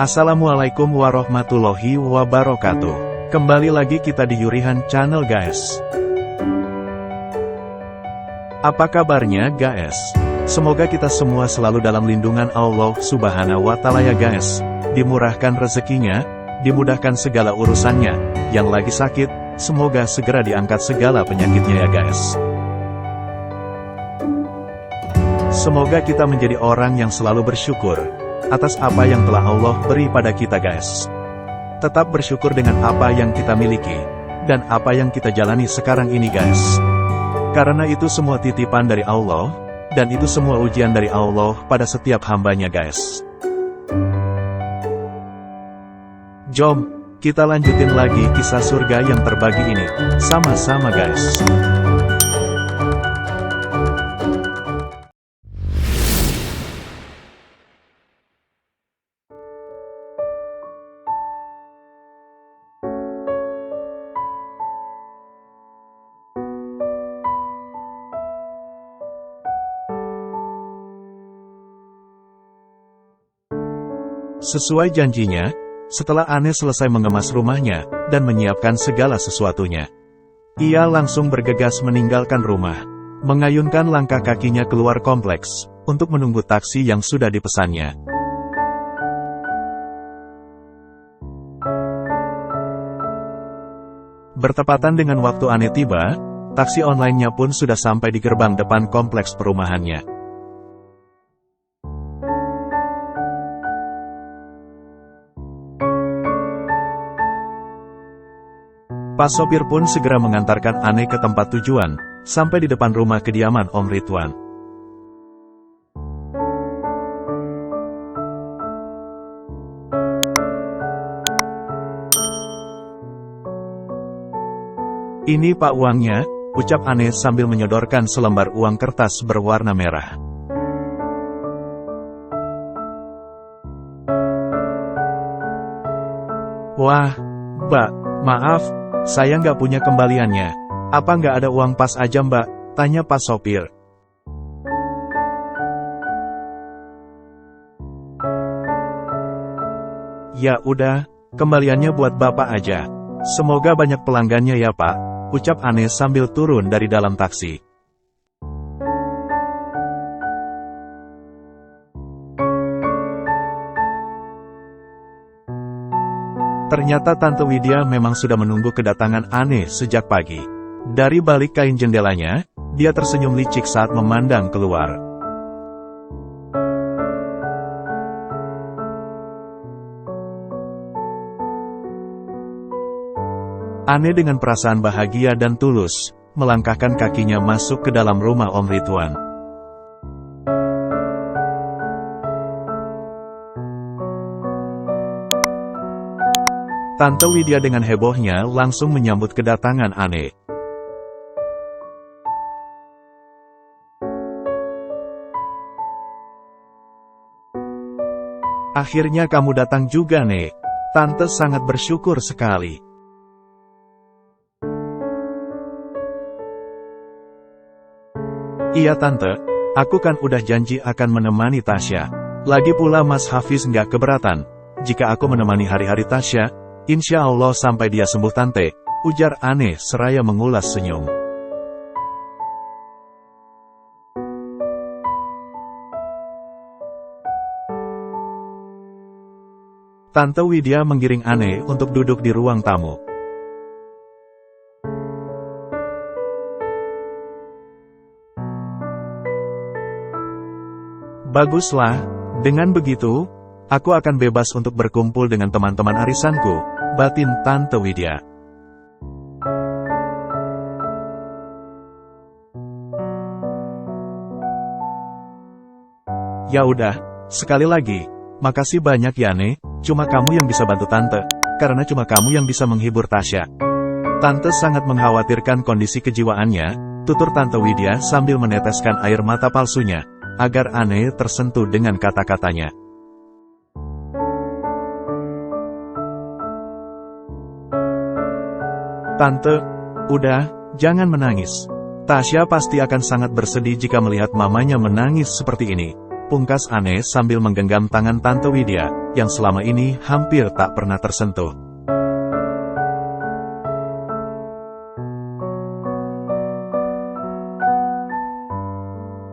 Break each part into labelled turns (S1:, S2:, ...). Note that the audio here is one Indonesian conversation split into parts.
S1: Assalamualaikum warahmatullahi wabarakatuh. Kembali lagi kita di Yurihan Channel guys. Apa kabarnya guys? Semoga kita semua selalu dalam lindungan Allah Subhanahu wa Ta'ala ya guys. Dimurahkan rezekinya, dimudahkan segala urusannya. Yang lagi sakit, semoga segera diangkat segala penyakitnya ya guys. Semoga kita menjadi orang yang selalu bersyukur atas apa yang telah Allah beri pada kita guys. Tetap bersyukur dengan apa yang kita miliki, dan apa yang kita jalani sekarang ini guys. Karena itu semua titipan dari Allah, dan itu semua ujian dari Allah pada setiap hambanya guys. Jom, kita lanjutin lagi kisah surga yang terbagi ini, sama-sama guys. Sesuai janjinya, setelah Aneh selesai mengemas rumahnya, dan menyiapkan segala sesuatunya, ia langsung bergegas meninggalkan rumah, mengayunkan langkah kakinya keluar kompleks, untuk menunggu taksi yang sudah dipesannya. Bertepatan dengan waktu Aneh tiba, taksi online-nya pun sudah sampai di gerbang depan kompleks perumahannya. Pas sopir pun segera mengantarkan Aneh ke tempat tujuan, sampai di depan rumah kediaman Om Ridwan. Ini Pak uangnya, ucap Aneh sambil menyodorkan selembar uang kertas berwarna merah. Wah, Mbak, maaf. Saya nggak punya kembaliannya. Apa nggak ada uang pas aja Mbak? Tanya pas sopir. Ya udah, kembaliannya buat Bapak aja. Semoga banyak pelanggannya ya Pak, ucap Aneh sambil turun dari dalam taksi. Ternyata Tante Widya memang sudah menunggu kedatangan Aneh sejak pagi. Dari balik kain jendelanya, dia tersenyum licik saat memandang keluar. Aneh dengan perasaan bahagia dan tulus, melangkahkan kakinya masuk ke dalam rumah Om Ridwan. Tante Widya dengan hebohnya langsung menyambut kedatangan Aneh. Akhirnya kamu datang juga Nek. Tante sangat bersyukur sekali. Iya Tante, aku kan udah janji akan menemani Tasya. Lagi pula Mas Hafiz nggak keberatan jika aku menemani hari-hari Tasya. Insya Allah sampai dia sembuh Tante, ujar Aneh seraya mengulas senyum. Tante Widya menggiring Aneh untuk duduk di ruang tamu. Baguslah, dengan begitu, aku akan bebas untuk berkumpul dengan teman-teman arisanku, batin Tante Widya. Ya udah, sekali lagi, makasih banyak ya Nek, cuma kamu yang bisa bantu Tante, karena cuma kamu yang bisa menghibur Tasya. Tante sangat mengkhawatirkan kondisi kejiwaannya, tutur Tante Widya sambil meneteskan air mata palsunya, agar Aneh tersentuh dengan kata-katanya. Tante, udah, jangan menangis. Tasya pasti akan sangat bersedih jika melihat mamanya menangis seperti ini. Pungkas Aneh sambil menggenggam tangan Tante Widya, yang selama ini hampir tak pernah tersentuh.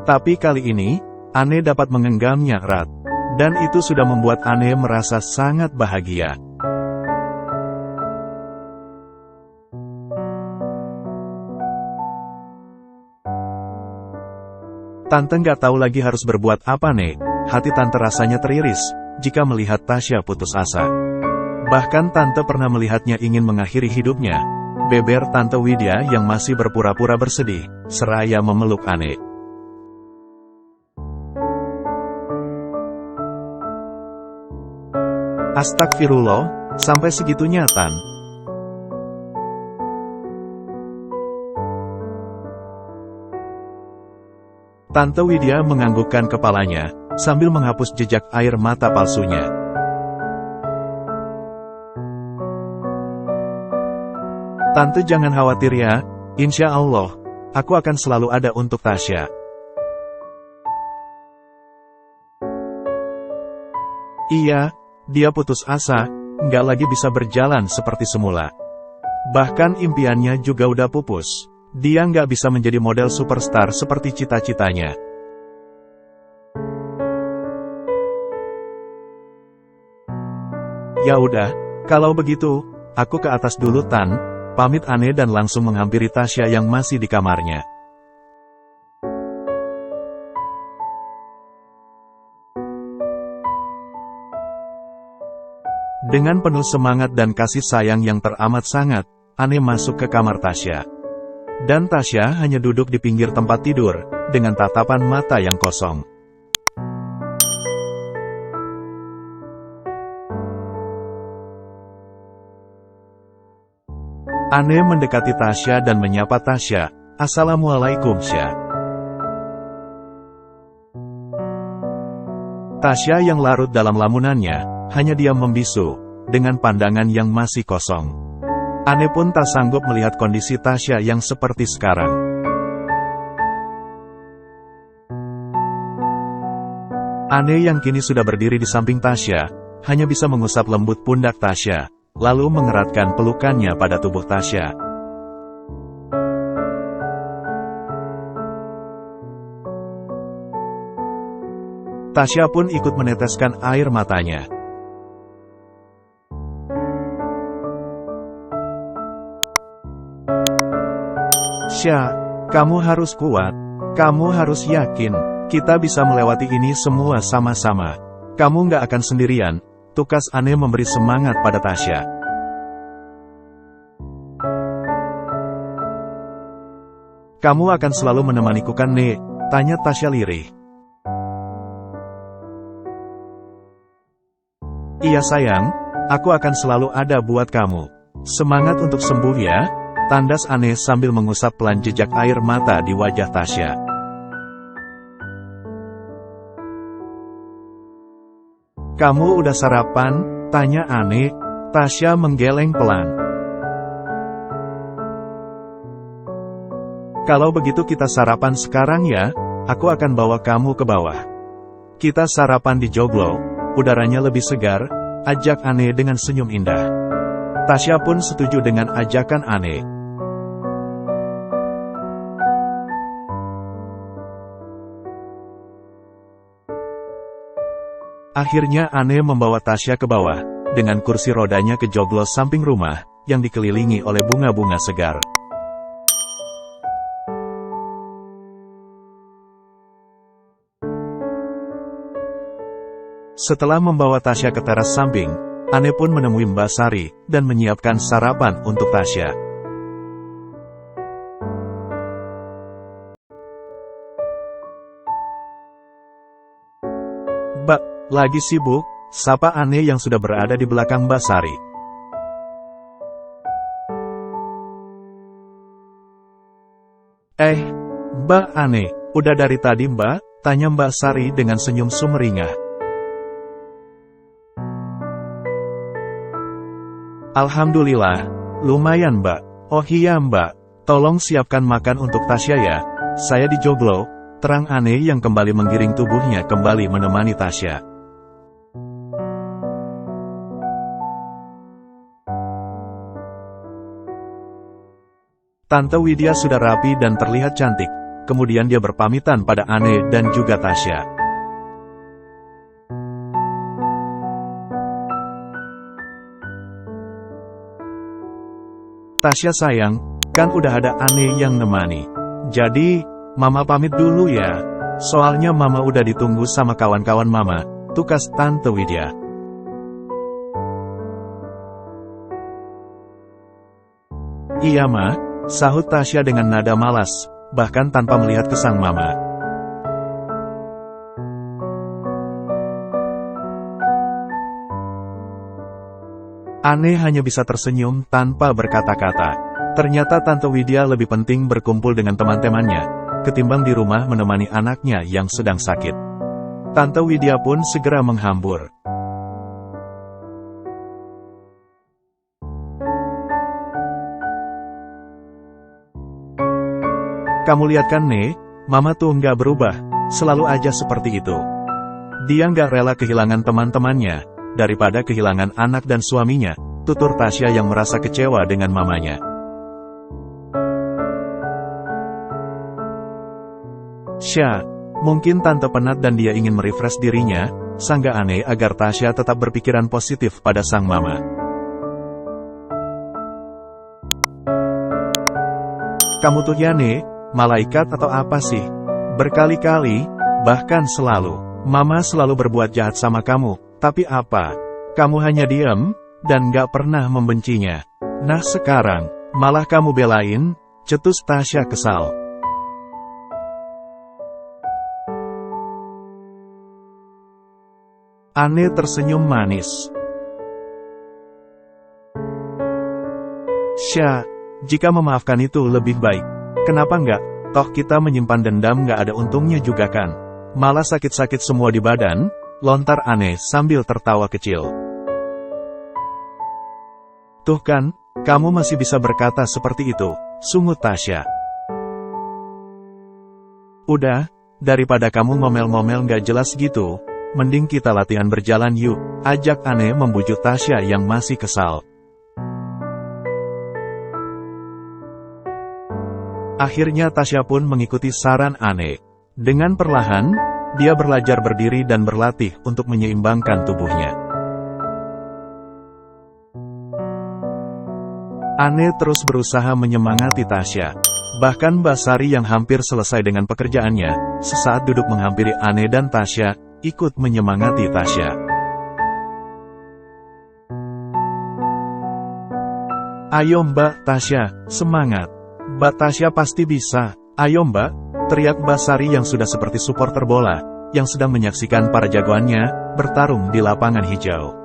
S1: Tapi kali ini, Ane dapat mengenggamnya erat. Dan itu sudah membuat Ane merasa sangat bahagia. Tante nggak tahu lagi harus berbuat apa, Nek. Hati Tante rasanya teriris jika melihat Tasya putus asa. Bahkan Tante pernah melihatnya ingin mengakhiri hidupnya. Beber Tante Widya yang masih berpura-pura bersedih, seraya memeluk Ane. Astagfirullah, sampai segitunya, Tan. Tante Widya menganggukkan kepalanya, sambil menghapus jejak air mata palsunya. Tante jangan khawatir ya, insya Allah, aku akan selalu ada untuk Tasya. Iya, dia putus asa, nggak lagi bisa berjalan seperti semula. Bahkan impiannya juga udah pupus. Dia nggak bisa menjadi model superstar seperti cita-citanya. Ya udah, kalau begitu, aku ke atas dulu, Tan. Pamit Ane dan langsung menghampiri Tasya yang masih di kamarnya. Dengan penuh semangat dan kasih sayang yang teramat sangat, Ane masuk ke kamar Tasya. Dan Tasya hanya duduk di pinggir tempat tidur, dengan tatapan mata yang kosong. Ane mendekati Tasya dan menyapa Tasya, "Assalamualaikum, Sya." Tasya yang larut dalam lamunannya, hanya diam membisu, dengan pandangan yang masih kosong. Ane pun tak sanggup melihat kondisi Tasya yang seperti sekarang. Ane yang kini sudah berdiri di samping Tasya, hanya bisa mengusap lembut pundak Tasya, lalu mengeratkan pelukannya pada tubuh Tasya. Tasya pun ikut meneteskan air matanya. Sya, kamu harus kuat. Kamu harus yakin. Kita bisa melewati ini semua sama-sama. Kamu nggak akan sendirian. Tukas Ane memberi semangat pada Tasya. Kamu akan selalu menemaniku kan, Nek? Tanya Tasya lirih. Iya sayang, aku akan selalu ada buat kamu. Semangat untuk sembuh ya, tandas Ane sambil mengusap pelan jejak air mata di wajah Tasya. Kamu udah sarapan? Tanya Ane. Tasya menggeleng pelan. Kalau begitu kita sarapan sekarang ya, aku akan bawa kamu ke bawah. Kita sarapan di joglo, udaranya lebih segar, ajak Ane dengan senyum indah. Tasya pun setuju dengan ajakan Ane. Akhirnya Ane membawa Tasya ke bawah, dengan kursi rodanya ke joglo samping rumah, yang dikelilingi oleh bunga-bunga segar. Setelah membawa Tasya ke teras samping, Ane pun menemui Mbak Sari, dan menyiapkan sarapan untuk Tasya. "Mbak, lagi sibuk?" sapa Ane yang sudah berada di belakang Mbak Sari. Mbak Ane, udah dari tadi Mbak?" tanya Mbak Sari dengan senyum sumringah. "Alhamdulillah, lumayan Mbak." "Oh iya Mbak, tolong siapkan makan untuk Tasya ya, saya di joglo," terang Ane yang kembali menggiring tubuhnya kembali menemani Tasya. Tante Widya sudah rapi dan terlihat cantik. Kemudian dia berpamitan pada Anne dan juga Tasya. Tasya sayang, kan udah ada Anne yang nemani. Jadi, Mama pamit dulu ya. Soalnya Mama udah ditunggu sama kawan-kawan Mama, tukas Tante Widya. Iya Ma, sahut Tasya dengan nada malas, bahkan tanpa melihat ke sang Mama. Anne hanya bisa tersenyum tanpa berkata-kata. Ternyata Tante Widya lebih penting berkumpul dengan teman-temannya, ketimbang di rumah menemani anaknya yang sedang sakit. Tante Widya pun segera menghambur. Kamu lihat kan Ne, Mama tuh nggak berubah, selalu aja seperti itu. Dia nggak rela kehilangan teman-temannya, daripada kehilangan anak dan suaminya, tutur Tasya yang merasa kecewa dengan mamanya. Sya, mungkin Tante penat dan dia ingin merefresh dirinya, sangga Anne agar Tasya tetap berpikiran positif pada sang Mama. Kamu tuh ya Ne, malaikat atau apa sih? Berkali-kali, bahkan selalu, Mama selalu berbuat jahat sama kamu. Tapi apa? Kamu hanya diam, dan gak pernah membencinya. Nah sekarang, malah kamu belain, cetus Tasya kesal. Anne tersenyum manis. Sya, jika memaafkan itu lebih baik. Kenapa enggak? Toh kita menyimpan dendam gak ada untungnya juga kan? Malah sakit-sakit semua di badan. Lontar Anne sambil tertawa kecil. Tuh kan, kamu masih bisa berkata seperti itu, sungut Tasya. Udah, daripada kamu ngomel-ngomel gak jelas gitu, mending kita latihan berjalan yuk, ajak Anne membujuk Tasya yang masih kesal. Akhirnya Tasya pun mengikuti saran Anne. Dengan perlahan, dia belajar berdiri dan berlatih untuk menyeimbangkan tubuhnya. Anne terus berusaha menyemangati Tasya. Bahkan Mbak Sari yang hampir selesai dengan pekerjaannya, sesaat duduk menghampiri Anne dan Tasya, ikut menyemangati Tasya. Ayo Mbak Tasya, semangat. Mbak Tasya pasti bisa. Ayo Mbak. Teriak Mbak Sari yang sudah seperti supporter bola, yang sedang menyaksikan para jagoannya bertarung di lapangan hijau.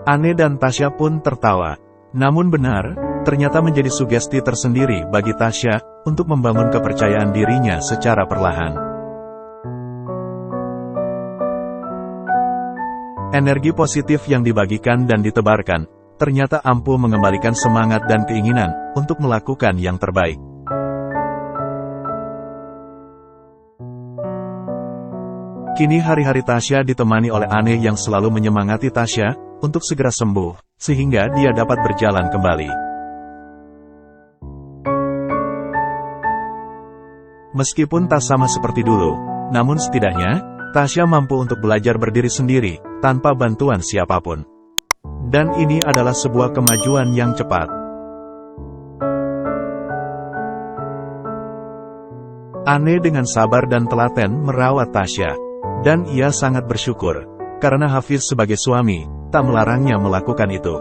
S1: Anne dan Tasya pun tertawa. Namun benar, ternyata menjadi sugesti tersendiri bagi Tasya untuk membangun kepercayaan dirinya secara perlahan. Energi positif yang dibagikan dan ditebarkan ternyata ampuh mengembalikan semangat dan keinginan untuk melakukan yang terbaik. Kini hari-hari Tasya ditemani oleh Anne yang selalu menyemangati Tasya untuk segera sembuh, sehingga dia dapat berjalan kembali. Meskipun tak sama seperti dulu, namun setidaknya, Tasya mampu untuk belajar berdiri sendiri, tanpa bantuan siapapun. Dan ini adalah sebuah kemajuan yang cepat. Anne dengan sabar dan telaten merawat Tasya. Dan ia sangat bersyukur, karena Hafiz sebagai suami, tak melarangnya melakukan itu.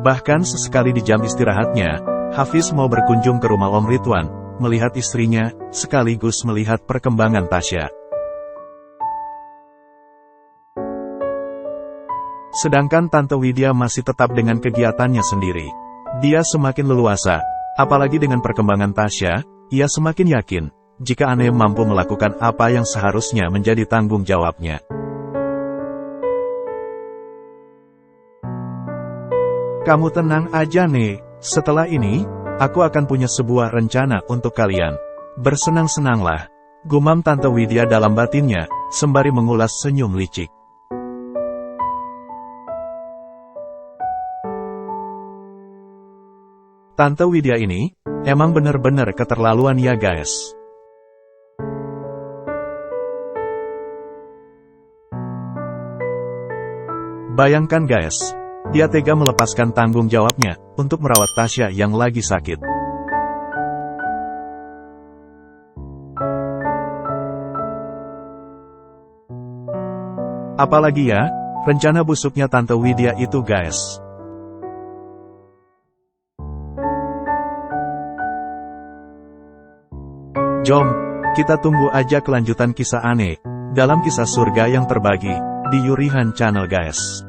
S1: Bahkan sesekali di jam istirahatnya, Hafiz mau berkunjung ke rumah Om Ridwan, melihat istrinya, sekaligus melihat perkembangan Tasya. Sedangkan Tante Widya masih tetap dengan kegiatannya sendiri. Dia semakin leluasa, apalagi dengan perkembangan Tasya, ia semakin yakin, jika Anne mampu melakukan apa yang seharusnya menjadi tanggung jawabnya. Kamu tenang aja Ne, setelah ini, aku akan punya sebuah rencana untuk kalian. Bersenang-senanglah, gumam Tante Widya dalam batinnya, sembari mengulas senyum licik. Tante Widya ini, emang bener-bener keterlaluan ya guys. Bayangkan guys, dia tega melepaskan tanggung jawabnya untuk merawat Tasya yang lagi sakit. Apalagi ya, rencana busuknya Tante Widya itu guys. Jom, kita tunggu aja kelanjutan kisah aneh dalam kisah surga yang terbagi di Yurihan Channel guys.